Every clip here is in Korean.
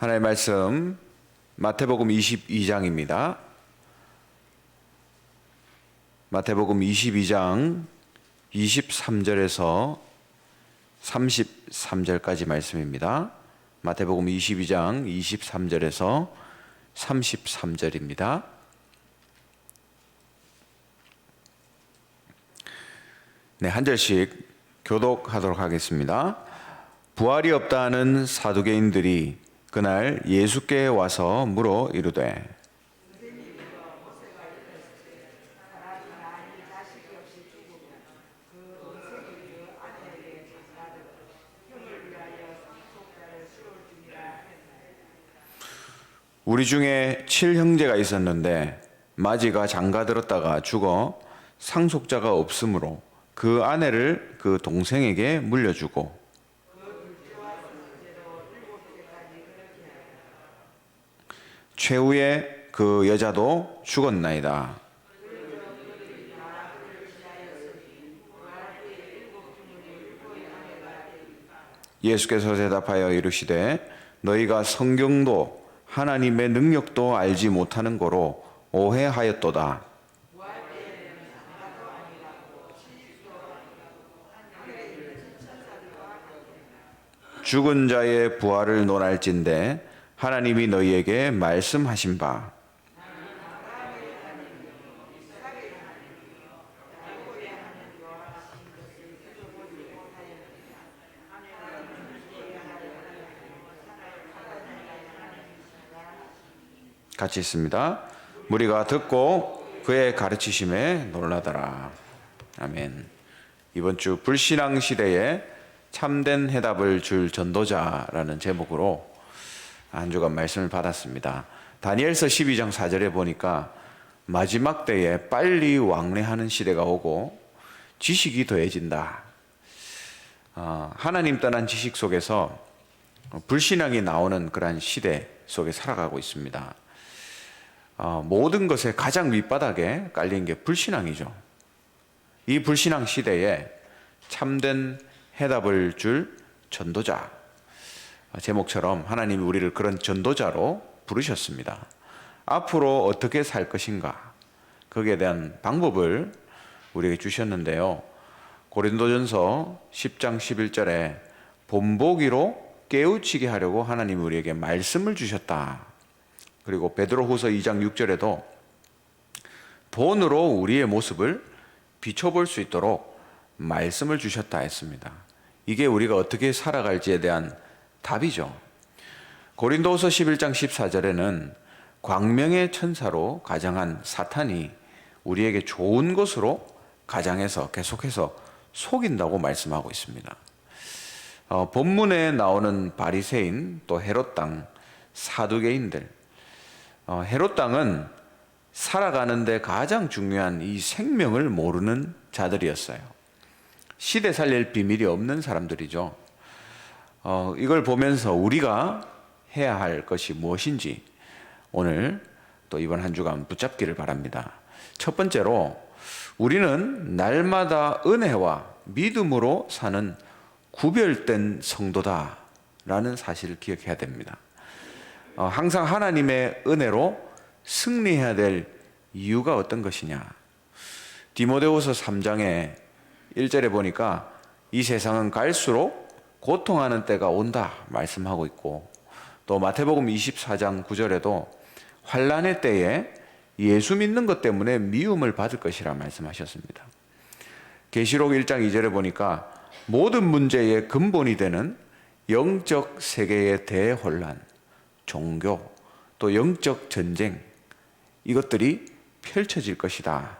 하나님의 말씀 마태복음 22장입니다. 마태복음 22장 23절에서 33절까지 말씀입니다. 마태복음 22장 23절에서 33절입니다. 네, 한 절씩 교독하도록 하겠습니다. 부활이 없다는 사두개인들이 그날 예수께 와서 물어 이르되 우리 중에 7형제가 있었는데 마지가 장가들었다가 죽어 상속자가 없으므로 그 아내를 그 동생에게 물려주고 최후에 그 여자도 죽었나이다. 예수께서 대답하여 이르시되 너희가 성경도 하나님의 능력도 알지 못하는 거로 오해하였도다. 죽은 자의 부활을 논할진대 하나님이 너희에게 말씀하신 바 같이 있습니다. 무리가 듣고 그의 가르치심에 놀라더라. 아멘. 이번 주 불신앙 시대에 참된 해답을 줄 전도자라는 제목으로 한 주간 말씀을 받았습니다. 다니엘서 12장 4절에 보니까 마지막 때에 빨리 왕래하는 시대가 오고 지식이 더해진다. 하나님 떠난 지식 속에서 불신앙이 나오는 그러한 시대 속에 살아가고 있습니다. 모든 것의 가장 밑바닥에 깔린 게 불신앙이죠. 이 불신앙 시대에 참된 해답을 줄 전도자, 제목처럼 하나님이 우리를 그런 전도자로 부르셨습니다. 앞으로 어떻게 살 것인가, 거기에 대한 방법을 우리에게 주셨는데요. 고린도전서 10장 11절에 본보기로 깨우치게 하려고 하나님이 우리에게 말씀을 주셨다. 그리고 베드로후서 2장 6절에도 본으로 우리의 모습을 비춰볼 수 있도록 말씀을 주셨다 했습니다. 이게 우리가 어떻게 살아갈지에 대한 답이죠. 고린도후서 11장 14절에는 광명의 천사로 가장한 사탄이 우리에게 좋은 것으로 가장해서 계속해서 속인다고 말씀하고 있습니다. 본문에 나오는 바리새인, 또 헤롯 당, 사두개인들, 헤롯 당은 살아가는데 가장 중요한 이 생명을 모르는 자들이었어요. 시대 살릴 비밀이 없는 사람들이죠. 이걸 보면서 우리가 해야 할 것이 무엇인지 오늘 또 이번 한 주간 붙잡기를 바랍니다. 첫 번째로 우리는 날마다 은혜와 믿음으로 사는 구별된 성도다라는 사실을 기억해야 됩니다. 항상 하나님의 은혜로 승리해야 될 이유가 어떤 것이냐. 디모데후서 3장에 1절에 보니까 이 세상은 갈수록 고통하는 때가 온다 말씀하고 있고, 또 마태복음 24장 9절에도 환난의 때에 예수 믿는 것 때문에 미움을 받을 것이라 말씀하셨습니다. 계시록 1장 2절에 보니까 모든 문제의 근본이 되는 영적 세계의 대혼란, 종교, 또 영적 전쟁, 이것들이 펼쳐질 것이다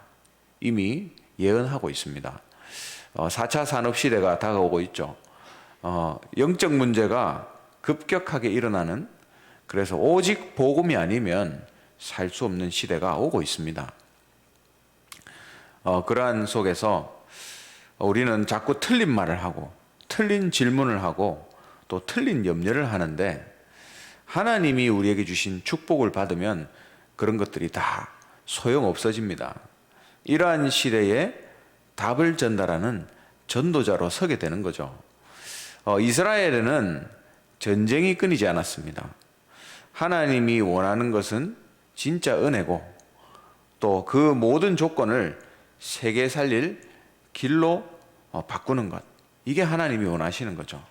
이미 예언하고 있습니다. 4차 산업시대가 다가오고 있죠. 영적 문제가 급격하게 일어나는, 그래서 오직 복음이 아니면 살 수 없는 시대가 오고 있습니다. 그러한 속에서 우리는 자꾸 틀린 말을 하고 틀린 질문을 하고 또 틀린 염려를 하는데, 하나님이 우리에게 주신 축복을 받으면 그런 것들이 다 소용없어집니다. 이러한 시대에 답을 전달하는 전도자로 서게 되는 거죠. 이스라엘에는 전쟁이 끊이지 않았습니다. 하나님이 원하는 것은 진짜 은혜고 또 그 모든 조건을 세계 살릴 길로 바꾸는 것, 이게 하나님이 원하시는 거죠.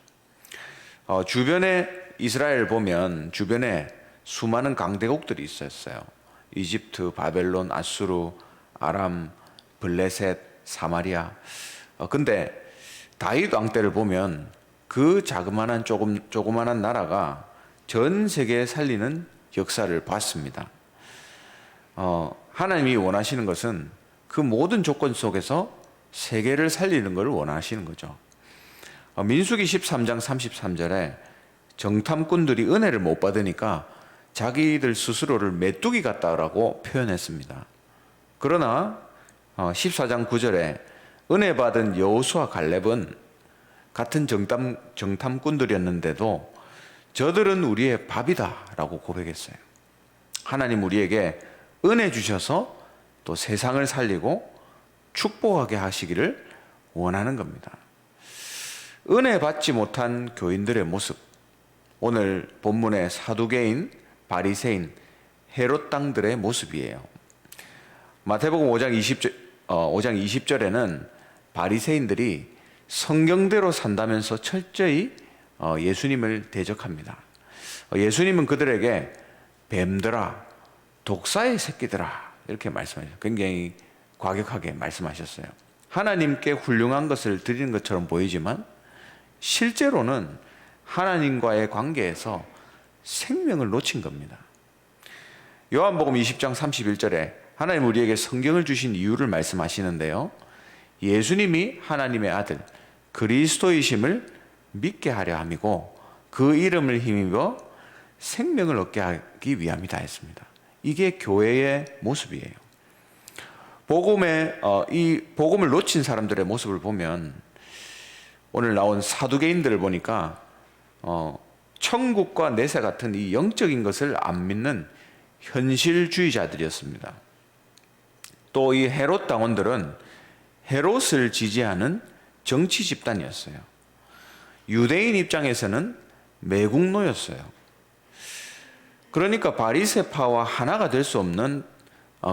주변에 이스라엘 보면 주변에 수많은 강대국들이 있었어요. 이집트, 바벨론, 아수르, 아람, 블레셋, 사마리아. 근데 다윗 왕 때를 보면 그 조그만한 나라가 전 세계에 살리는 역사를 봤습니다. 하나님이 원하시는 것은 그 모든 조건 속에서 세계를 살리는 것을 원하시는 거죠. 민수기 13장 33절에 정탐꾼들이 은혜를 못 받으니까 자기들 스스로를 메뚜기 같다라고 표현했습니다. 그러나 14장 9절에 은혜 받은 여호수아 갈렙은 같은 정탐꾼들이었는데도 저들은 우리의 밥이다라고 고백했어요. 하나님 우리에게 은혜 주셔서 또 세상을 살리고 축복하게 하시기를 원하는 겁니다. 은혜 받지 못한 교인들의 모습, 오늘 본문의 사두개인, 바리새인, 헤롯 당들의 모습이에요. 마태복음 5장 20절에는 바리새인들이 성경대로 산다면서 철저히 예수님을 대적합니다. 예수님은 그들에게 뱀들아, 독사의 새끼들아 이렇게 말씀하셨어요. 굉장히 과격하게 말씀하셨어요. 하나님께 훌륭한 것을 드리는 것처럼 보이지만 실제로는 하나님과의 관계에서 생명을 놓친 겁니다. 요한복음 20장 31절에 하나님 우리에게 성경을 주신 이유를 말씀하시는데요. 예수님이 하나님의 아들 그리스도이심을 믿게 하려 함이고 그 이름을 힘입어 생명을 얻게 하기 위함이다 했습니다. 이게 교회의 모습이에요. 이 복음을 놓친 사람들의 모습을 보면 오늘 나온 사두개인들을 보니까 천국과 내세 같은 이 영적인 것을 안 믿는 현실주의자들이었습니다. 또 이 헤롯 당원들은 헤롯을 지지하는 정치 집단이었어요. 유대인 입장에서는 매국노였어요. 그러니까 바리새파와 하나가 될 수 없는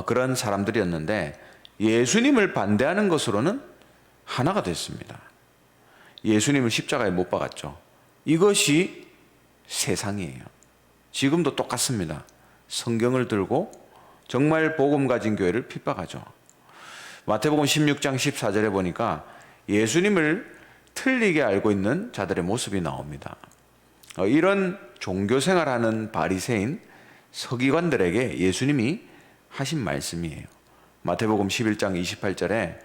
그런 사람들이었는데 예수님을 반대하는 것으로는 하나가 됐습니다. 예수님을 십자가에 못 박았죠. 이것이 세상이에요. 지금도 똑같습니다. 성경을 들고 정말 복음 가진 교회를 핍박하죠. 마태복음 16장 14절에 보니까 예수님을 틀리게 알고 있는 자들의 모습이 나옵니다. 이런 종교생활하는 바리새인 서기관들에게 예수님이 하신 말씀이에요. 마태복음 11장 28절에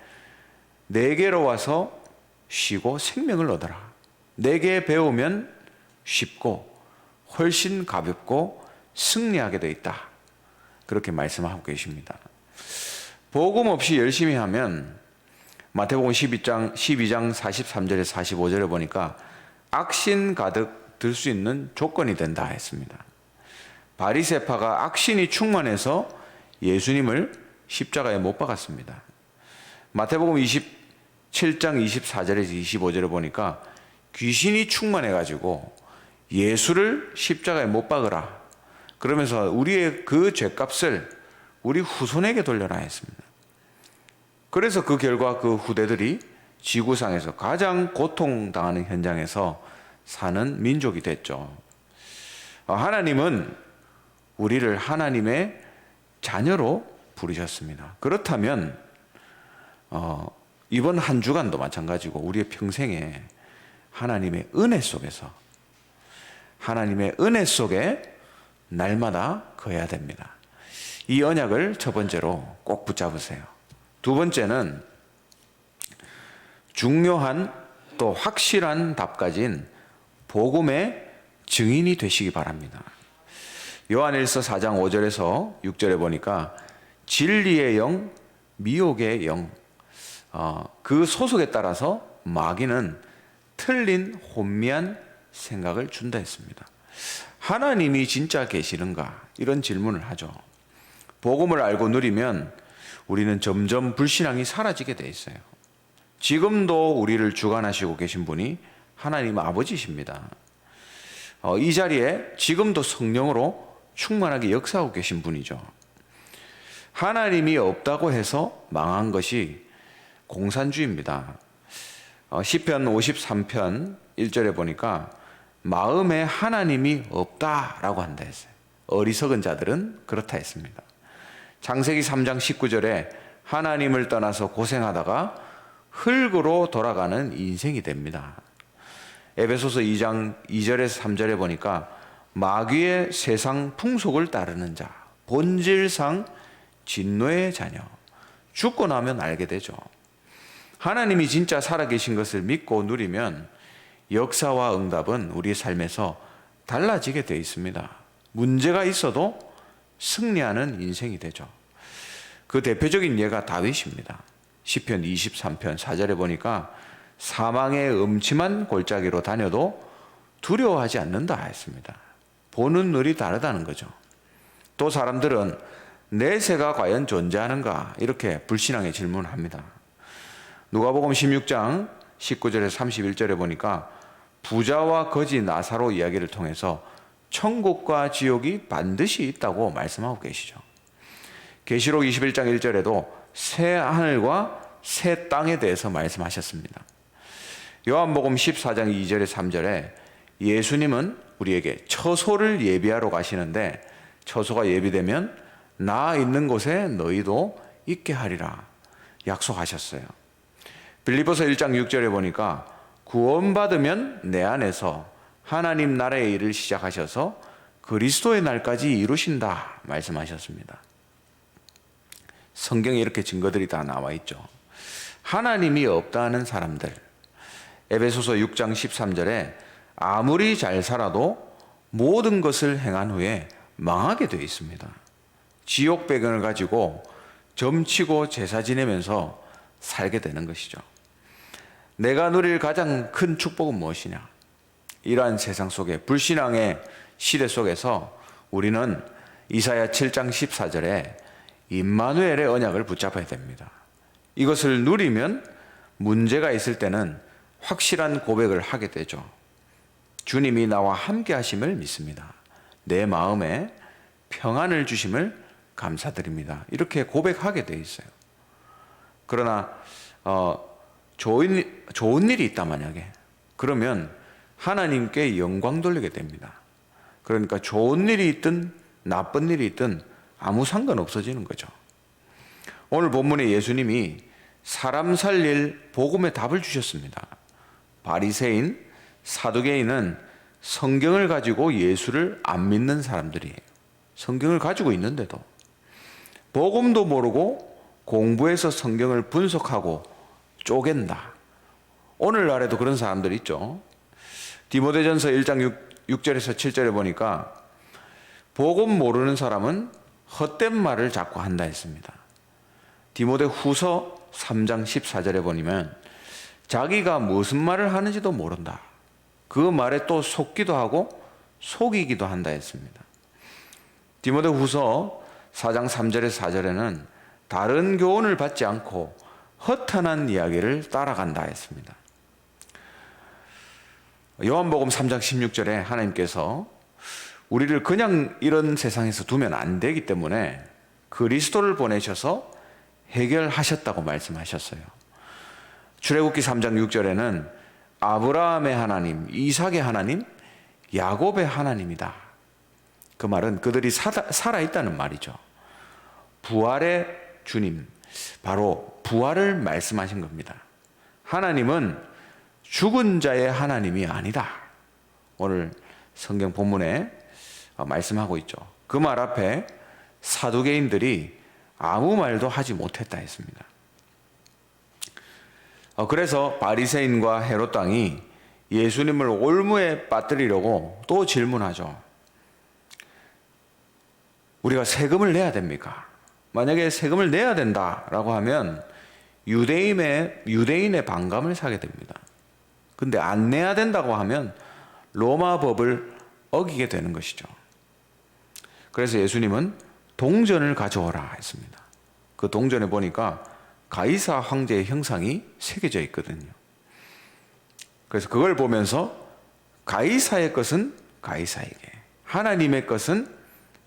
내게로 와서 쉬고 생명을 얻어라. 내게 배우면 쉽고 훨씬 가볍고 승리하게 되어 있다. 그렇게 말씀하고 계십니다. 복음 없이 열심히 하면 마태복음 12장 43절에 45절에 보니까 악신 가득 들 수 있는 조건이 된다 했습니다. 바리새파가 악신이 충만해서 예수님을 십자가에 못 박았습니다. 마태복음 27장 24절에서 25절에 보니까 귀신이 충만해가지고 예수를 십자가에 못 박으라. 그러면서 우리의 그 죄값을 우리 후손에게 돌려라 했습니다. 그래서 그 결과 그 후대들이 지구상에서 가장 고통당하는 현장에서 사는 민족이 됐죠. 하나님은 우리를 하나님의 자녀로 부르셨습니다. 그렇다면 이번 한 주간도 마찬가지고 우리의 평생에 하나님의 은혜 속에 날마다 거해야 됩니다. 이 언약을 첫 번째로 꼭 붙잡으세요. 두 번째는 중요한 또 확실한 답 가진 복음의 증인이 되시기 바랍니다. 요한일서 4장 5절에서 6절에 보니까 진리의 영, 미혹의 영, 그 소속에 따라서 마귀는 틀린 혼미한 생각을 준다 했습니다. 하나님이 진짜 계시는가? 이런 질문을 하죠. 복음을 알고 누리면 우리는 점점 불신앙이 사라지게 돼 있어요. 지금도 우리를 주관하시고 계신 분이 하나님 아버지십니다. 이 자리에 지금도 성령으로 충만하게 역사하고 계신 분이죠. 하나님이 없다고 해서 망한 것이 공산주의입니다. 시편 53편 1절에 보니까 마음에 하나님이 없다라고 한다 했어요. 어리석은 자들은 그렇다 했습니다. 창세기 3장 19절에 하나님을 떠나서 고생하다가 흙으로 돌아가는 인생이 됩니다. 에베소서 2장 2절에서 3절에 보니까 마귀의 세상 풍속을 따르는 자, 본질상 진노의 자녀, 죽고 나면 알게 되죠. 하나님이 진짜 살아계신 것을 믿고 누리면 역사와 응답은 우리의 삶에서 달라지게 되어 있습니다. 문제가 있어도 승리하는 인생이 되죠. 그 대표적인 예가 다윗입니다. 시편 23편 4절에 보니까 사망의 음침한 골짜기로 다녀도 두려워하지 않는다 했습니다. 보는 눈이 다르다는 거죠. 또 사람들은 내세가 과연 존재하는가 이렇게 불신앙에 질문합니다. 누가복음 16장 19절에서 31절에 보니까 부자와 거지 나사로 이야기를 통해서 천국과 지옥이 반드시 있다고 말씀하고 계시죠. 계시록 21장 1절에도 새 하늘과 새 땅에 대해서 말씀하셨습니다. 요한복음 14장 2절에 3절에 예수님은 우리에게 처소를 예비하러 가시는데 처소가 예비되면 나 있는 곳에 너희도 있게 하리라 약속하셨어요. 빌립보서 1장 6절에 보니까 구원받으면 내 안에서 하나님 나라의 일을 시작하셔서 그리스도의 날까지 이루신다 말씀하셨습니다. 성경에 이렇게 증거들이 다 나와 있죠. 하나님이 없다는 사람들, 에베소서 6장 13절에 아무리 잘 살아도 모든 것을 행한 후에 망하게 되어 있습니다. 지옥 배경을 가지고 점치고 제사 지내면서 살게 되는 것이죠. 내가 누릴 가장 큰 축복은 무엇이냐? 이러한 세상 속에 불신앙의 시대 속에서 우리는 이사야 7장 14절에 임마누엘의 언약을 붙잡아야 됩니다. 이것을 누리면 문제가 있을 때는 확실한 고백을 하게 되죠. 주님이 나와 함께 하심을 믿습니다. 내 마음에 평안을 주심을 감사드립니다. 이렇게 고백하게 돼 있어요. 그러나 좋은 일이 있다 만약에 그러면 하나님께 영광 돌리게 됩니다. 그러니까 좋은 일이 있든 나쁜 일이 있든 아무 상관 없어지는 거죠. 오늘 본문에 예수님이 사람 살릴 복음의 답을 주셨습니다. 바리새인, 사두개인은 성경을 가지고 예수를 안 믿는 사람들이에요. 성경을 가지고 있는데도 복음도 모르고 공부해서 성경을 분석하고 쪼갠다. 오늘날에도 그런 사람들 있죠. 디모데전서 1장 6절에서 7절에 보니까 복음 모르는 사람은 헛된 말을 자꾸 한다 했습니다. 디모데 후서 3장 14절에 보면 자기가 무슨 말을 하는지도 모른다. 그 말에 또 속기도 하고 속이기도 한다 했습니다. 디모데 후서 4장 3절에서 4절에는 다른 교훈을 받지 않고 허탄한 이야기를 따라간다 했습니다. 요한복음 3장 16절에 하나님께서 우리를 그냥 이런 세상에서 두면 안 되기 때문에 그리스도를 보내셔서 해결하셨다고 말씀하셨어요. 출애굽기 3장 6절에는 아브라함의 하나님, 이삭의 하나님, 야곱의 하나님이다. 그 말은 그들이 살아있다는 말이죠. 부활의 주님, 바로 부활을 말씀하신 겁니다. 하나님은 죽은 자의 하나님이 아니다. 오늘 성경 본문에 말씀하고 있죠. 그 말 앞에 사두개인들이 아무 말도 하지 못했다 했습니다. 그래서 바리새인과 헤롯 왕이 예수님을 올무에 빠뜨리려고 또 질문하죠. 우리가 세금을 내야 됩니까? 만약에 세금을 내야 된다라고 하면 유대인의 반감을 사게 됩니다. 근데 안 내야 된다고 하면 로마 법을 어기게 되는 것이죠. 그래서 예수님은 동전을 가져오라 했습니다. 그 동전에 보니까 가이사 황제의 형상이 새겨져 있거든요. 그래서 그걸 보면서 가이사의 것은 가이사에게, 하나님의 것은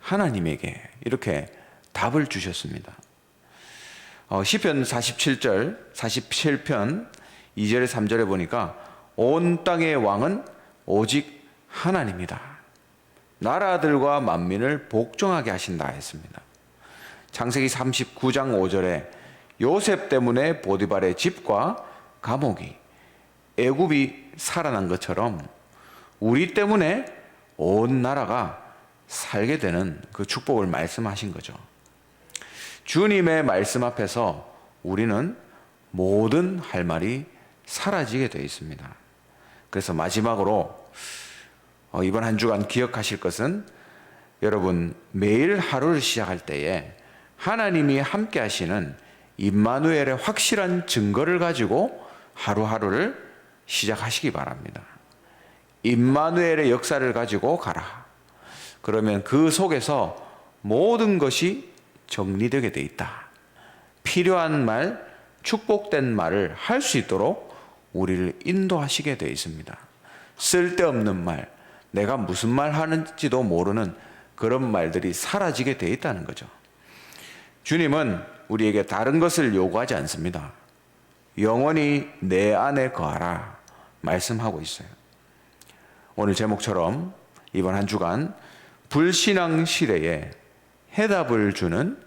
하나님에게 이렇게 답을 주셨습니다. 시편 47편 2절에 3절에 보니까 온 땅의 왕은 오직 하나님이다. 나라들과 만민을 복종하게 하신다 했습니다. 창세기 39장 5절에 요셉 때문에 보디발의 집과 감옥이 애굽이 살아난 것처럼 우리 때문에 온 나라가 살게 되는 그 축복을 말씀하신 거죠. 주님의 말씀 앞에서 우리는 모든 할 말이 사라지게 되어 있습니다. 그래서 마지막으로 이번 한 주간 기억하실 것은 여러분 매일 하루를 시작할 때에 하나님이 함께 하시는 임마누엘의 확실한 증거를 가지고 하루하루를 시작하시기 바랍니다. 임마누엘의 역사를 가지고 가라. 그러면 그 속에서 모든 것이 정리되게 돼 있다. 필요한 말, 축복된 말을 할 수 있도록 우리를 인도하시게 되어 있습니다. 쓸데없는 말, 내가 무슨 말 하는지도 모르는 그런 말들이 사라지게 되어 있다는 거죠. 주님은 우리에게 다른 것을 요구하지 않습니다. 영원히 내 안에 거하라 말씀하고 있어요. 오늘 제목처럼 이번 한 주간 불신앙 시대에 해답을 주는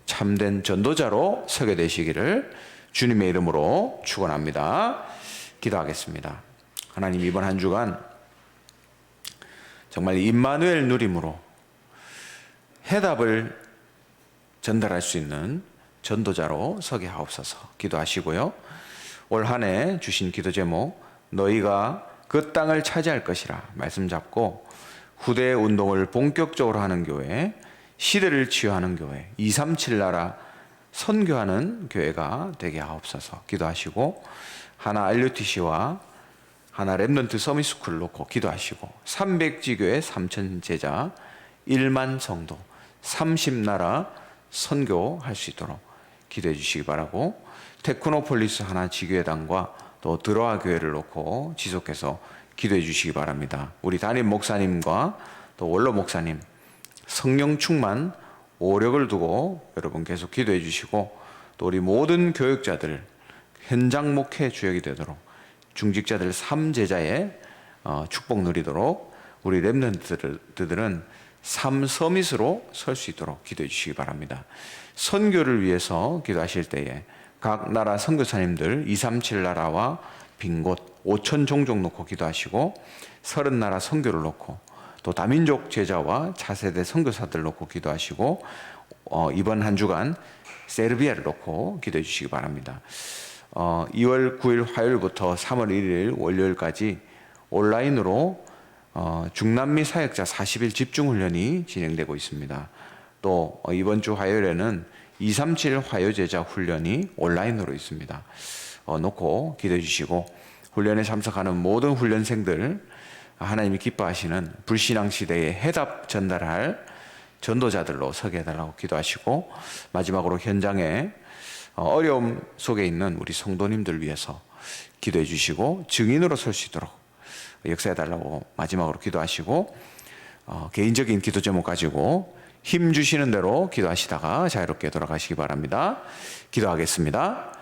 참된 전도자로 서게 되시기를 주님의 이름으로 축원합니다. 기도하겠습니다. 하나님, 이번 한 주간 정말 임마누엘 누림으로 해답을 전달할 수 있는 전도자로 서게 하옵소서. 기도하시고요. 올 한 해 주신 기도 제목, 너희가 그 땅을 차지할 것이라 말씀 잡고 후대 운동을 본격적으로 하는 교회, 시대를 치유하는 교회, 237 나라 선교하는 교회가 되게 하옵소서. 기도하시고 하나 RUTC와 하나 랩넌트 서밋스쿨 놓고 기도하시고 300지교회 3,000 제자 1만 성도 30나라 선교할 수 있도록 기도해 주시기 바라고, 테크노폴리스 하나 지교회당과 또 드로아 교회를 놓고 지속해서 기도해 주시기 바랍니다. 우리 담임 목사님과 또 원로 목사님 성령 충만 오력을 두고 여러분 계속 기도해 주시고, 또 우리 모든 교육자들 현장 목회 주역이 되도록 중직자들 3제자의 축복 누리도록 우리 랩런트들은 3서밋으로 설 수 있도록 기도해 주시기 바랍니다. 선교를 위해서 기도하실 때에 각 나라 선교사님들 237 나라와 빈 곳 5천 종족 놓고 기도하시고 30나라 선교를 놓고 또 다민족 제자와 차세대 선교사들 놓고 기도하시고 이번 한 주간 세르비아를 놓고 기도해 주시기 바랍니다. 2월 9일 화요일부터 3월 1일 월요일까지 온라인으로 중남미 사역자 40일 집중훈련이 진행되고 있습니다. 또 이번 주 화요일에는 237 화요제자 훈련이 온라인으로 있습니다. 놓고 기도해 주시고, 훈련에 참석하는 모든 훈련생들 하나님이 기뻐하시는 불신앙 시대에 해답 전달할 전도자들로 서게 해달라고 기도하시고, 마지막으로 현장에 어려움 속에 있는 우리 성도님들 위해서 기도해 주시고 증인으로 설 수 있도록 역사해 달라고 마지막으로 기도하시고, 개인적인 기도 제목 가지고 힘 주시는 대로 기도하시다가 자유롭게 돌아가시기 바랍니다. 기도하겠습니다.